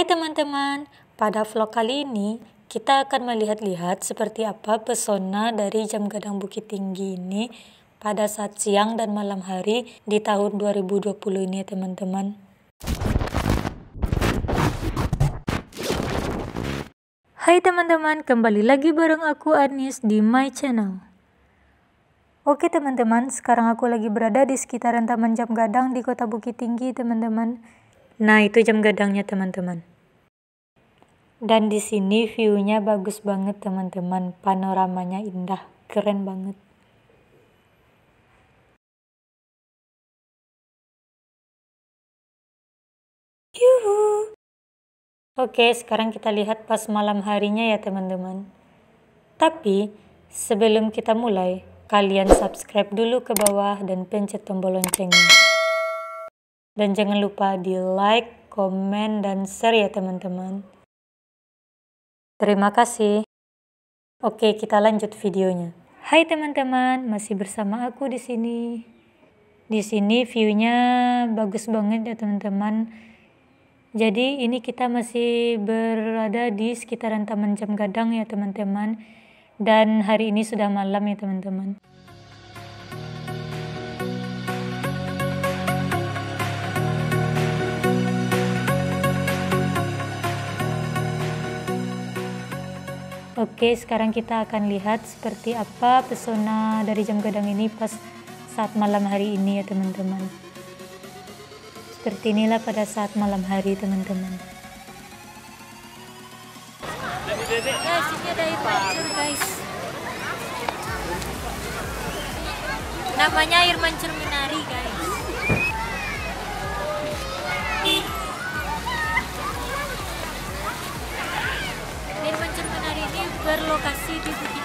teman-teman, pada vlog kali ini kita akan melihat-lihat seperti apa pesona dari Jam Gadang Bukit Tinggi ini pada saat siang dan malam hari di tahun 2020 ini ya teman-teman. Hai teman-teman, kembali lagi bareng aku Anis di my channel. Oke teman-teman, sekarang aku lagi berada di sekitaran Taman Jam Gadang di Kota Bukit Tinggi teman-teman. Nah, itu jam gadangnya teman-teman. Dan di sini view-nya bagus banget teman-teman, panoramanya indah, keren banget. Yuhu. Oke, sekarang kita lihat pas malam harinya ya teman-teman. Tapi sebelum kita mulai, kalian subscribe dulu ke bawah dan pencet tombol loncengnya. Dan jangan lupa di like, komen, dan share ya teman-teman. Terima kasih. Oke, kita lanjut videonya. Hai teman-teman, masih bersama aku di sini. Di sini view-nya bagus banget ya teman-teman. Jadi ini kita masih berada di sekitaran Taman Jam Gadang ya teman-teman. Dan hari ini sudah malam ya teman-teman. Oke, sekarang kita akan lihat seperti apa pesona dari Jam Gadang ini pas saat malam hari ini ya teman-teman. Seperti inilah pada saat malam hari teman-teman. Guys, ini ada air mancur guys. Namanya air mancur menari guys. Air mancur menari ini berlokasi di Bukit